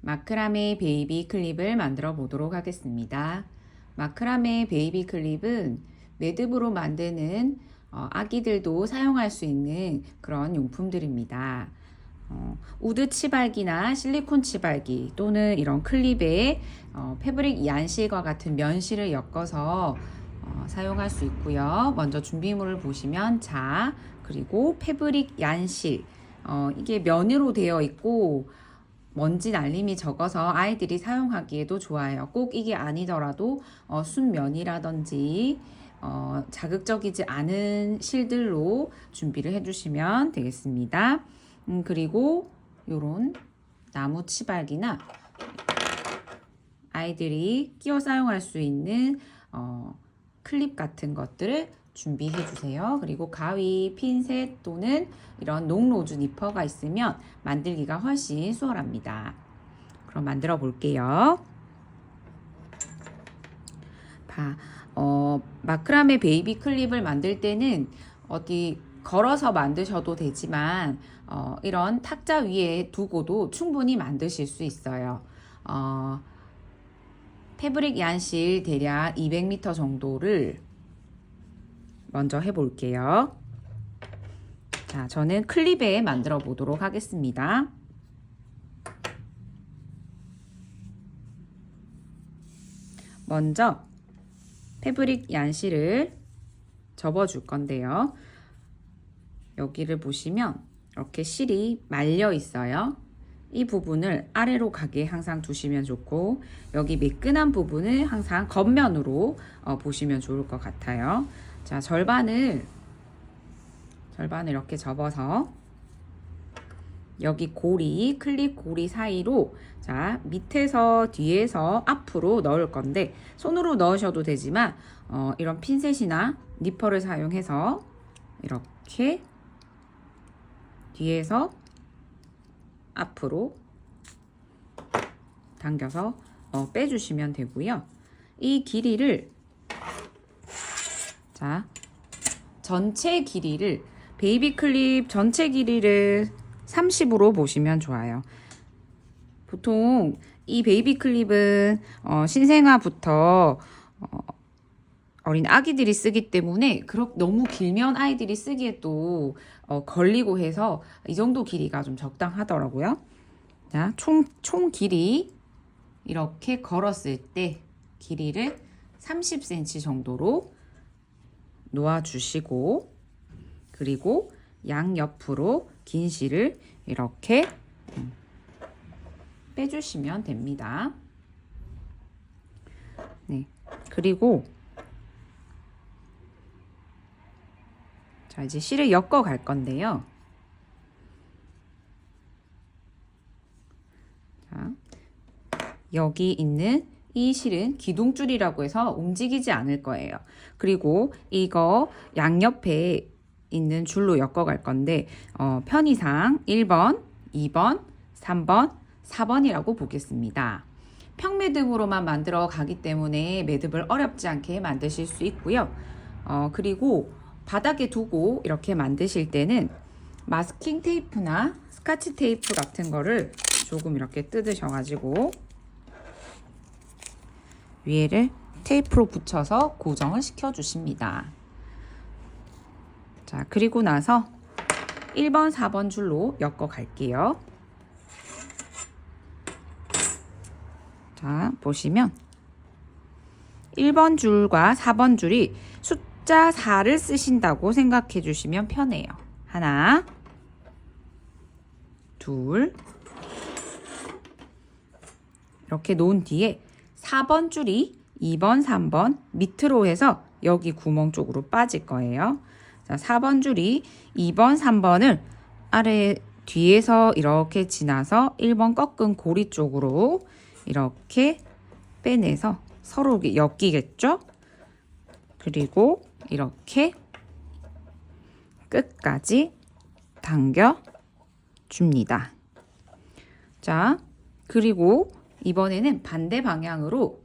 마크라메 베이비 클립을 만들어 보도록 하겠습니다. 마크라메 베이비 클립은 매듭으로 만드는 아기들도 사용할 수 있는 그런 용품들입니다. 우드 치발기나 실리콘 치발기 또는 이런 클립에 패브릭 얀실과 같은 면실을 엮어서 사용할 수 있고요. 먼저 준비물을 보시면 그리고 패브릭 얀실, 이게 면으로 되어 있고 먼지 날림이 적어서 아이들이 사용하기에도 좋아요. 꼭 이게 아니더라도 순면이라든지 자극적이지 않은 실들로 준비를 해주시면 되겠습니다. 그리고 요런 나무 치발기나 아이들이 끼워 사용할 수 있는 클립 같은 것들을 준비해 주세요. 그리고 가위, 핀셋 또는 이런 농로즈 니퍼가 있으면 만들기가 훨씬 수월합니다. 그럼 만들어 볼게요. 마크라메 베이비 클립을 만들 때는 어디 걸어서 만드셔도 되지만 이런 탁자 위에 두고도 충분히 만드실 수 있어요. 패브릭 얀실 대략 200m 정도를 먼저 해볼게요. 자, 저는 클립에 만들어 보도록 하겠습니다. 먼저 패브릭 얀실을 접어줄 건데요. 여기를 보시면 이렇게 실이 말려 있어요. 이 부분을 아래로 가게 항상 두시면 좋고, 여기 매끈한 부분을 항상 겉면으로 보시면 좋을 것 같아요. 자, 절반을 이렇게 접어서 여기 고리, 클립 고리 사이로 자, 밑에서 뒤에서 앞으로 넣을 건데 손으로 넣으셔도 되지만 이런 핀셋이나 니퍼를 사용해서 이렇게 뒤에서 앞으로 당겨서 빼주시면 되고요. 이 길이를 자, 전체 길이를 베이비 클립 전체 길이를 30으로 보시면 좋아요. 보통 이 베이비 클립은 신생아부터 어린 아기들이 쓰기 때문에 너무 길면 아이들이 쓰기에 또 걸리고 해서 이 정도 길이가 좀 적당하더라고요. 자, 총 길이 이렇게 걸었을 때 길이를 30cm 정도로 놓아주시고, 그리고 양옆으로 긴 실을 이렇게 빼주시면 됩니다. 네, 그리고 자, 이제 실을 엮어 갈 건데요. 자, 여기 있는 이 실은 기둥줄이라고 해서 움직이지 않을 거예요. 그리고 이거 양옆에 있는 줄로 엮어 갈 건데 편의상 1번, 2번, 3번, 4번이라고 보겠습니다. 평매듭으로만 만들어 가기 때문에 매듭을 어렵지 않게 만드실 수 있고요. 그리고 바닥에 두고 이렇게 만드실 때는 마스킹 테이프나 스카치 테이프 같은 거를 조금 이렇게 뜯으셔가지고 위에를 테이프로 붙여서 고정을 시켜주십니다. 자, 그리고 나서 1번, 4번 줄로 엮어 갈게요. 자, 보시면 1번 줄과 4번 줄이 숫자 4를 쓰신다고 생각해 주시면 편해요. 하나, 둘, 이렇게 놓은 뒤에 4번 줄이 2번, 3번 밑으로 해서 여기 구멍 쪽으로 빠질 거예요. 자, 4번 줄이 2번, 3번을 아래 뒤에서 이렇게 지나서 1번 꺾은 고리 쪽으로 이렇게 빼내서 서로 엮이겠죠? 그리고 이렇게 끝까지 당겨 줍니다. 자, 그리고 이번에는 반대 방향으로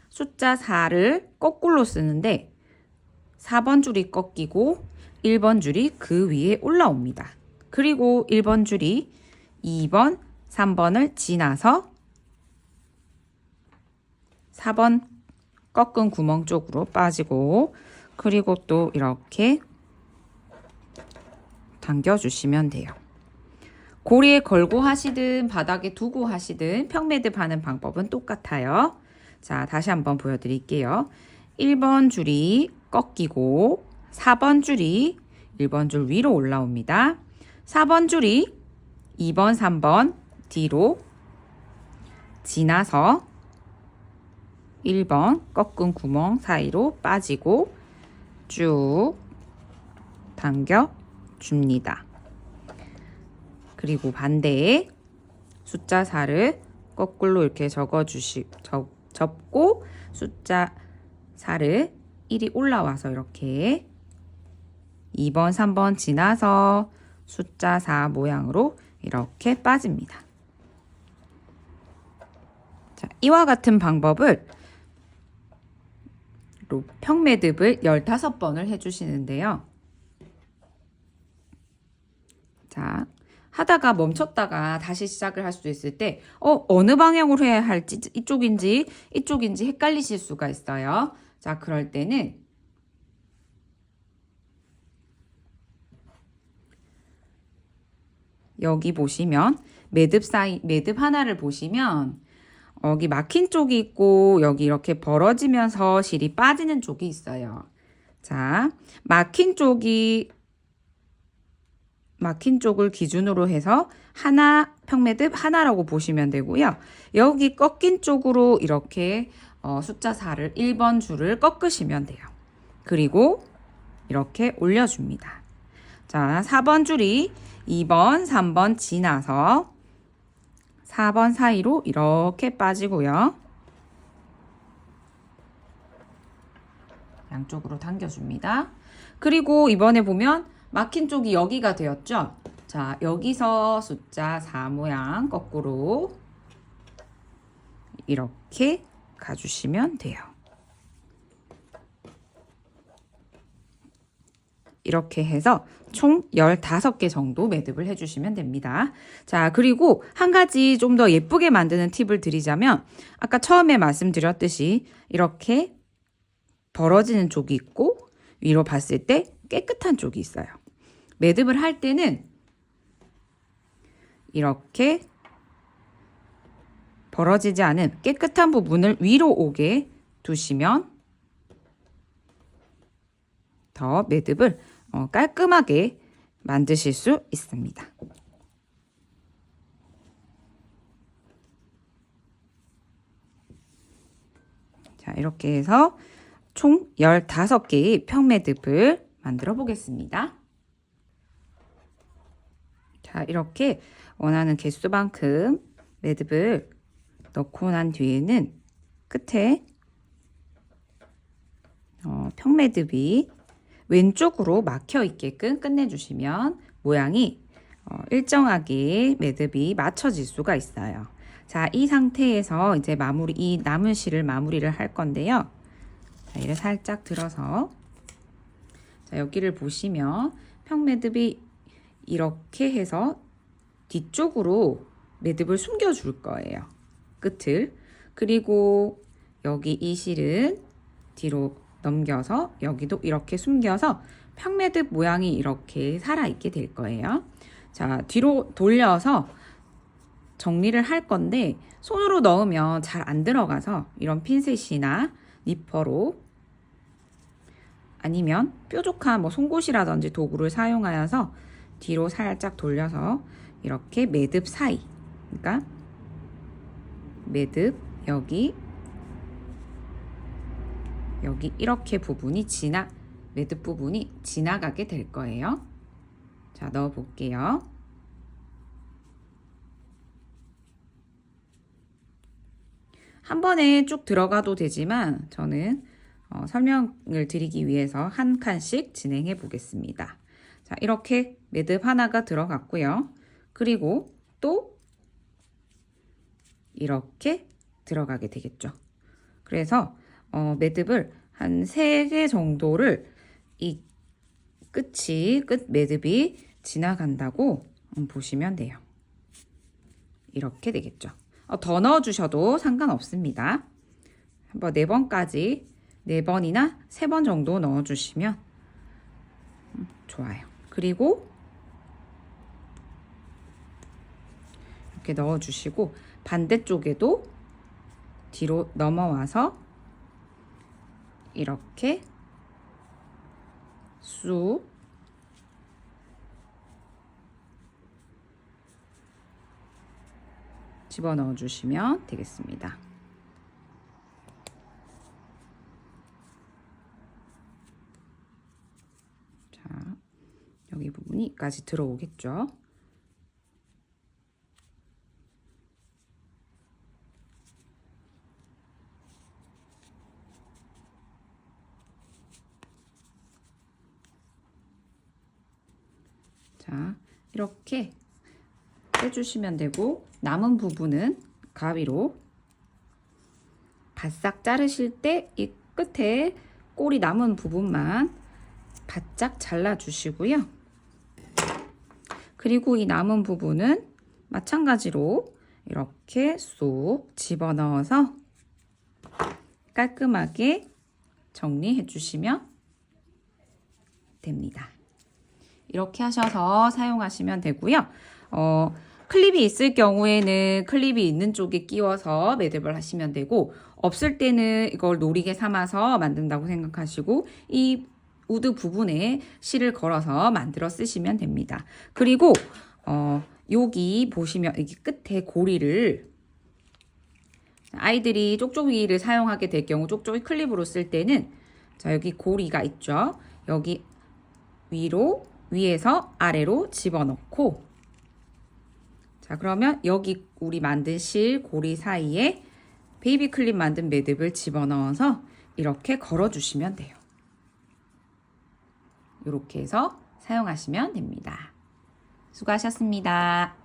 숫자 4를 거꾸로 쓰는데 4번 줄이 꺾이고 1번 줄이 그 위에 올라옵니다. 그리고 1번 줄이 2번, 3번을 지나서 4번 꺾은 구멍 쪽으로 빠지고, 그리고 또 이렇게 당겨주시면 돼요. 고리에 걸고 하시든 바닥에 두고 하시든 평매듭 하는 방법은 똑같아요. 자, 다시 한번 보여드릴게요. 1번 줄이 꺾이고 4번 줄이 1번 줄 위로 올라옵니다. 4번 줄이 2번, 3번 뒤로 지나서 1번 꺾은 구멍 사이로 빠지고 쭉 당겨 줍니다. 그리고 반대에 숫자 4를 거꾸로 이렇게 접고 숫자 4를 1이 올라와서 이렇게 2번, 3번 지나서 숫자 4 모양으로 이렇게 빠집니다. 자, 이와 같은 방법을 평매듭을 15번을 해주시는데요. 자, 하다가 멈췄다가 다시 시작을 할 수도 있을 때 어느 방향으로 해야 할지 이쪽인지 헷갈리실 수가 있어요. 자, 그럴 때는 여기 보시면 매듭 하나를 보시면 여기 막힌 쪽이 있고 여기 이렇게 벌어지면서 실이 빠지는 쪽이 있어요. 자, 막힌 쪽을 기준으로 해서 평매듭 하나라고 보시면 되고요. 여기 꺾인 쪽으로 이렇게 숫자 4를 1번 줄을 꺾으시면 돼요. 그리고 이렇게 올려줍니다. 자, 4번 줄이 2번, 3번 지나서 4번 사이로 이렇게 빠지고요. 양쪽으로 당겨줍니다. 그리고 이번에 보면 막힌 쪽이 여기가 되었죠? 자, 여기서 숫자 4 모양 거꾸로 이렇게 가주시면 돼요. 이렇게 해서 총 15개 정도 매듭을 해주시면 됩니다. 자, 그리고 한 가지 좀 더 예쁘게 만드는 팁을 드리자면 아까 처음에 말씀드렸듯이 이렇게 벌어지는 쪽이 있고 위로 봤을 때 깨끗한 쪽이 있어요. 매듭을 할 때는 이렇게 벌어지지 않은 깨끗한 부분을 위로 오게 두시면 더 매듭을 깔끔하게 만드실 수 있습니다. 자, 이렇게 해서 총 15개의 평매듭을 만들어 보겠습니다. 자, 이렇게 원하는 개수만큼 매듭을 넣고 난 뒤에는 끝에 평매듭이 왼쪽으로 막혀 있게끔 끝내주시면 모양이 일정하게 매듭이 맞춰질 수가 있어요. 자, 이 상태에서 이제 이 남은 실을 마무리를 할 건데요. 자, 이를 살짝 들어서 자, 여기를 보시면 평매듭이 이렇게 해서 뒤쪽으로 매듭을 숨겨줄 거예요. 끝을. 그리고 여기 이 실은 뒤로 넘겨서 여기도 이렇게 숨겨서 평매듭 모양이 이렇게 살아있게 될 거예요. 자, 뒤로 돌려서 정리를 할 건데 손으로 넣으면 잘 안 들어가서 이런 핀셋이나 니퍼로 아니면 뾰족한 송곳이라든지 도구를 사용하여서 뒤로 살짝 돌려서 이렇게 매듭 사이, 그러니까 매듭 여기 이렇게 매듭 부분이 지나가게 될 거예요. 자, 넣어 볼게요. 한 번에 쭉 들어가도 되지만 저는 설명을 드리기 위해서 한 칸씩 진행해 보겠습니다. 자, 이렇게 매듭 하나가 들어갔고요. 그리고 또 이렇게 들어가게 되겠죠. 그래서 매듭을 한 3개 정도를 이 끝 매듭이 지나간다고 보시면 돼요. 이렇게 되겠죠. 더 넣어주셔도 상관없습니다. 한번 4번까지 4번이나 3번 정도 넣어주시면 좋아요. 그리고 이렇게 넣어주시고 반대쪽에도 뒤로 넘어와서 이렇게 쑥 집어넣어 주시면 되겠습니다. 자, 여기 부분이까지 들어오겠죠. 자, 이렇게 빼주시면 되고 남은 부분은 가위로 바싹 자르실 때 이 끝에 꼬리 남은 부분만 바짝 잘라주시고요. 그리고 이 남은 부분은 마찬가지로 이렇게 쏙 집어넣어서 깔끔하게 정리해 주시면 됩니다. 이렇게 하셔서 사용하시면 되고요. 클립이 있을 경우에는 클립이 있는 쪽에 끼워서 매듭을 하시면 되고, 없을 때는 이걸 놀이개 삼아서 만든다고 생각하시고 이 우드 부분에 실을 걸어서 만들어 쓰시면 됩니다. 그리고 여기 보시면 여기 끝에 고리를 아이들이 쪽쪽이를 사용하게 될 경우 쪽쪽이 클립으로 쓸 때는 자 여기 고리가 있죠. 여기 위에서 아래로 집어넣고 자 그러면 여기 우리 만든 실 고리 사이에 베이비 클립 만든 매듭을 집어넣어서 이렇게 걸어주시면 돼요. 이렇게 해서 사용하시면 됩니다. 수고하셨습니다.